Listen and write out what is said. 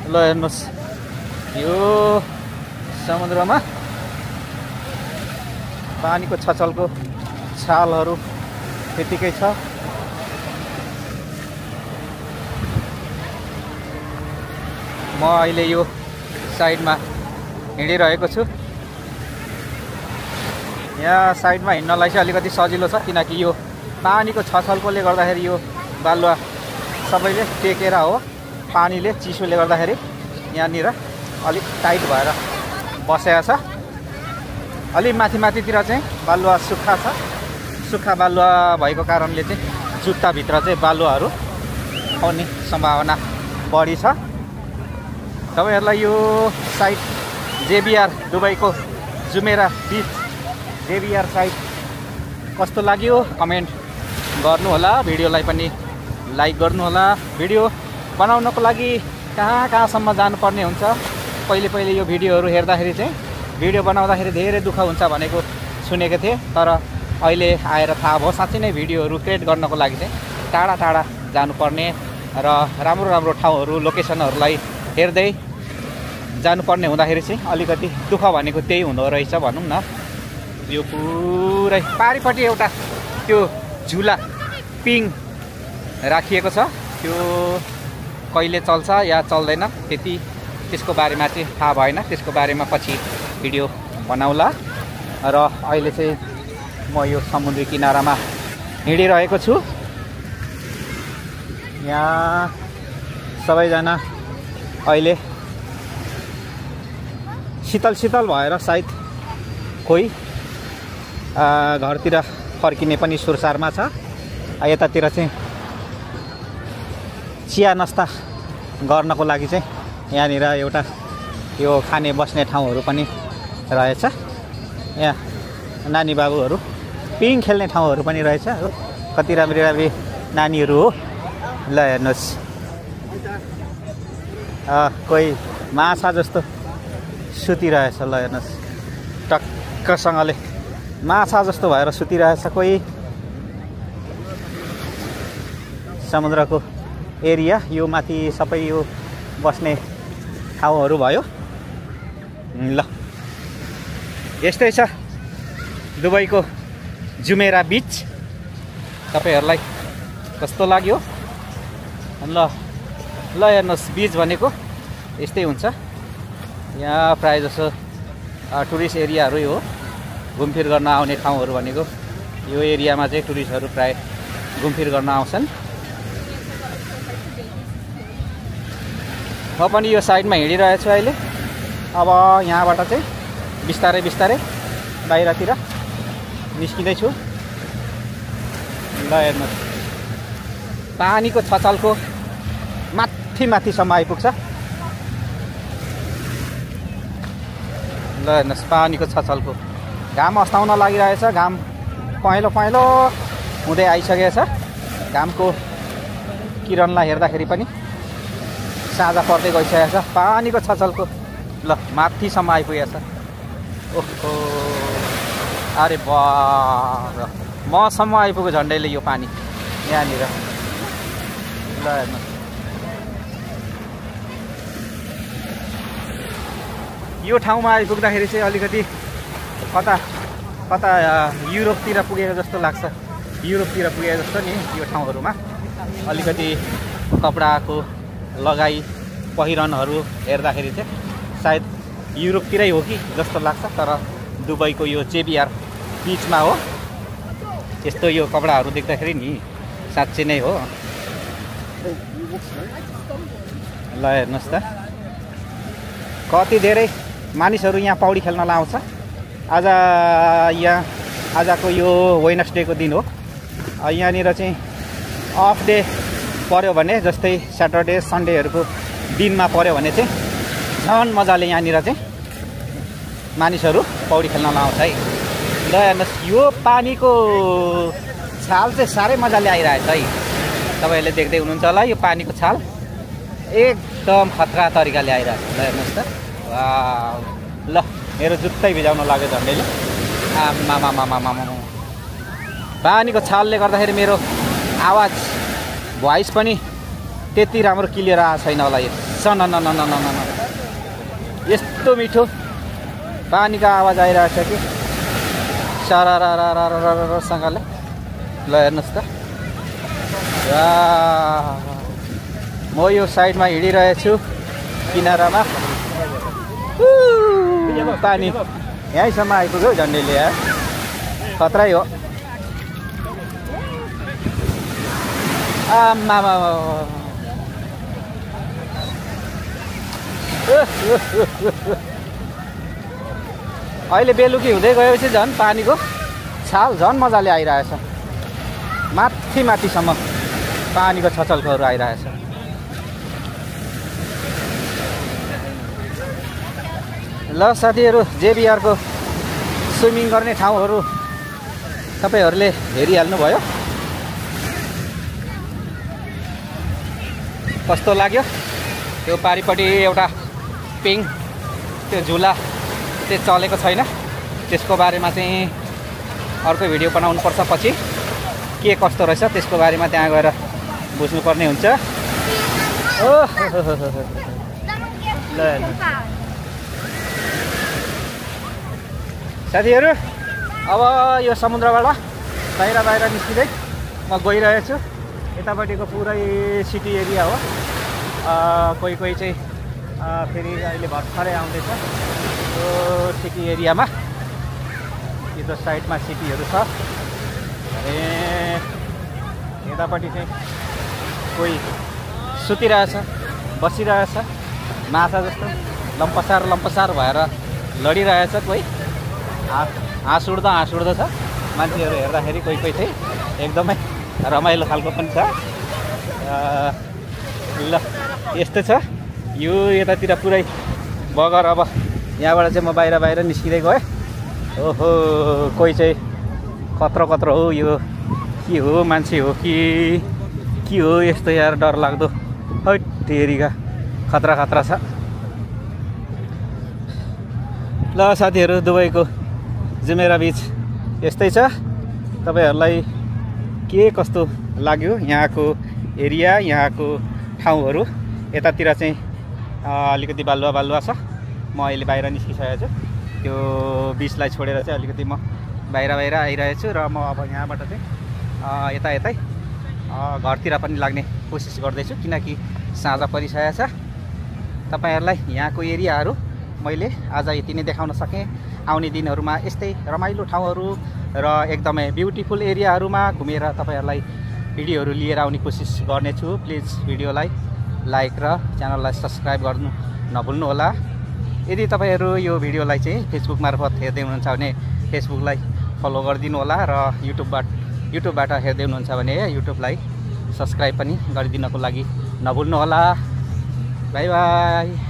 ल हेर्नुहोस् यो समुद्रमा पानीको छचलको छालहरू त्यतिकै छ। म अहिले यो साइडमा हिँडिरहेको छु। यहाँ साइडमा हिँड्नलाई चाहिँ अलिकति सजिलो छ किनकि यो पानीको छचलकोले गर्दाखेरि यो बालुवा सबैले टेकेर हो। पानीले चिसोले गर्दाखेरि यहाँनिर अलिक टाइट भएर बसेको छ। अलि माथितिर चाहिँ बालुवा सुक्खा छ। सुक्खा बालुवा भएको कारणले चाहिँ जुत्ताभित्र चाहिँ बालुवाहरू आउने सम्भावना बढी छ। तपाईहरुलाई यो साइट जेबिआर दुबईको जुमेरा बीच जेबिआर साइट कस्तो लाग्यो कमेन्ट गर्नु होला। भिडियोलाई पनि लाइक गर्नु होला। भिडियो बनाउनको लागि कहाँसम्म जानुपर्ने हुन्छ। पहिले यो भिडियोहरू हेर्दाखेरि चाहिँ भिडियो बनाउँदाखेरि धेरै दुःख हुन्छ भनेको सुनेको थिएँ, तर अहिले आएर थाहा भयो साँच्चै नै भिडियोहरू क्रिएट गर्नको लागि चाहिँ टाढा जानुपर्ने र राम्रो ठाउँहरू लोकेसनहरूलाई हेर्दै जानुपर्ने हुँदाखेरि चाहिँ अलिकति दुःख भनेको त्यही हुँदो रहेछ भनौँ न। यो पुरै पारिपट्टि एउटा त्यो झुला पिङ राखिएको छ, त्यो कहिले चल्छ या चल्दैन त्यति त्यसको बारेमा चाहिँ थाहा भएन। त्यसको बारेमा पछि भिडियो बनाउला। र अहिले चाहिँ म यो समुद्री किनारामा हिँडिरहेको छु। यहाँ सबैजना अहिले शीतल भएर सायद कोही घरतिर फर्किने पनि सुरसारमा छ। यतातिर चाहिँ चिया नास्ता गर्नको लागि चाहिँ यहाँनिर एउटा यो खाने बस्ने ठाउँहरू पनि रहेछ। यहाँ नानी बाबुहरू पिङ खेल्ने ठाउँहरू पनि रहेछ। कति राम्री नानीहरू हो। ल हेर्नुहोस् कोही माछा जस्तो सुतिरहेछ। ल हेर्नुहोस् टक्कसँगले माछा जस्तो भएर सुतिरहेछ कोही। समुद्रको एरिया यो माथि सबै यो बस्ने ठाउँहरू भयो। ल यस्तै छ दुबईको जुमेरा बीच। तपाईहरुलाई कस्तो लाग्यो? ल हेर्नुहोस् बीच भनेको यस्तै हुन्छ। यहाँ प्रायः जसो टुरिस्ट एरियाहरू हो। घुमफिर गर्न आउने ठाउँहरू भनेको यो एरियामा चाहिँ टुरिस्टहरू प्राय घुमफिर गर्न आउँछन्। म पनि यो साइडमा हिँडिरहेको छु अहिले। अब यहाँबाट चाहिँ बिस्तारै बाहिरतिर निस्किँदैछु। ल हेर्नुहोस् पानीको छचलको माथिसम्म आइपुग्छ। ल हेर्नुहोस् पानीको छचलको घाम अस्ताउन लागिरहेछ। घाम पहेँलो हुँदै आइसकेको छ। घामको किरणलाई हेर्दाखेरि पनि साँझ पर्दै गइसकेको छ। पानीको छचलको ल माथिसम्म आइपुगेको छ। ओहो अरे बाब मसम्म आइपुग्यो झन्डैले यो पानी यहाँनिर। ल हेर्नु यो ठाउँमा आइपुग्दाखेरि चाहिँ अलिकति कता युरोपतिर पुगेको जस्तो लाग्छ। युरोपतिर पुगेको जस्तो नि यो ठाउँहरूमा अलिकति कपडाको लगाई पहिरनहरू हेर्दाखेरि चाहिँ सायद युरोपतिरै हो कि जस्तो लाग्छ। तर दुबईको यो जेबिआर बीचमा हो। यस्तो यो कपडाहरू देख्दाखेरि नि साँच्चै नै हो। ल हेर्नुहोस् त कति धेरै मानिसहरू यहाँ पौडी खेल्न आउँछ। आजको यो वेडनेसडेको दिन हो। यहाँनिर चाहिँ अफ डे पर्यो भने जस्तै स्याटरडे सन्डेहरूको दिनमा पर्यो भने चाहिँ झन् मजाले यहाँनिर चाहिँ मानिसहरू पौडी खेल्न आउँछ है। ल हेर्नुहोस् यो पानीको छाल चाहिँ साह्रै मजाले आइरहेछ है। तपाईँहरूले देख्दै हुनुहुन्छ होला यो पानीको छाल एकदम खतरा तरिकाले आइरहेछ। ल हेर्नुहोस् त ल मेरो जुत्तै भिजाउन लाग्यो झन्डैले। आमामामामामा पानीको छालले गर्दाखेरि मेरो आवाज भोइस पनि त्यति राम्रो क्लियर आएको छैन होला। यो सन न न न न न यस्तो मिठो पानीको आवाज आइरहेछ कि सारासँगले। ल हेर्नुहोस् त, म यो साइडमा हिँडिरहेछु किनारामा। पानी यहीँसम्म आइपुग्यो झन्डैले यार, खतरै हो। आमा अहिले बेलुकी हुँदै गएपछि झन् पानीको छाल झन् मजाले आइरहेछ, माथि माथिसम्म पानीको छचल्कोहरू आइरहेछ। ल साथीहरू, जेबिआरको स्विमिङ गर्ने ठाउँहरू तपाईँहरूले हेरिहाल्नुभयो, कस्तो लाग्यो? त्यो पारिपट्टि एउटा पिङ त्यो झुला त्यो चलेको छैन, त्यसको बारेमा चाहिँ अर्को भिडियो बनाउनुपर्छ पछि, के कस्तो रहेछ त्यसको बारेमा त्यहाँ गएर बुझ्नुपर्ने हुन्छ। ल साथीहरू, अब यो समुद्रबाट बाहिर निस्किँदै म गइरहेछु। यतापट्टिको पुरै सिटी एरिया हो। कोही कोही चाहिँ फेरि अहिले भर्खरै आउँदैछ त्यो सिटी एरियामा। यो साइडमा सिटीहरू छ। यतापट्टि चाहिँ कोही सुतिरहेछ, बसिरहेछ, माछा जस्तो लम्पसार भएर लडिरहेछ। कोही हाँस उड्दो छ। मान्छेहरू हेर्दाखेरि कोही कोही चाहिँ एकदमै रमाइलो खालको पनि छ। ल यस्तो छ यो यतातिर पुरै बगर। अब यहाँबाट चाहिँ म बाहिर निस्किँदै गएँ। ओहो, कोही चाहिँ कत्रो हो, यो के हो, मान्छे हो कि के हो यस्तो यार, डर लाग्दो। हैट तेरिका, खतरा छ। ल साथीहरू, दुबईको जुमेरा बिच यस्तै छ। तपाईँहरूलाई के कस्तो लाग्यो यहाँको एरिया, यहाँको ठाउँहरू? यतातिर चाहिँ अलिकति बालुवा छ। म अहिले बाहिर निस्किसकेको छु। त्यो बिचलाई छोडेर चाहिँ अलिकति म बाहिर आइरहेछु र म अब यहाँबाट चाहिँ यतै घरतिर पनि लाग्ने कोसिस गर्दैछु, किनकि साँझ परिसकेको छ। तपाईँहरूलाई यहाँको एरियाहरू मैले आज यति नै देखाउन सकेँ। आउने दिनहरूमा यस्तै रमाइलो ठाउँहरू र एकदमै ब्युटिफुल एरियाहरूमा घुमेर तपाईँहरूलाई भिडियोहरू लिएर आउने कोसिस गर्नेछु। प्लिज भिडियोलाई लाइक र च्यानललाई सब्सक्राइब गर्नु नभुल्नुहोला। यदि तपाईँहरू यो भिडियोलाई चाहिँ फेसबुक मार्फत हेर्दै हुनुहुन्छ भने फेसबुकलाई फलो गरिदिनु होला र युट्युबबाट हेर्दै हुनुहुन्छ भने युट्युबलाई सब्सक्राइब पनि गरिदिनको लागि नभुल्नुहोला। By by.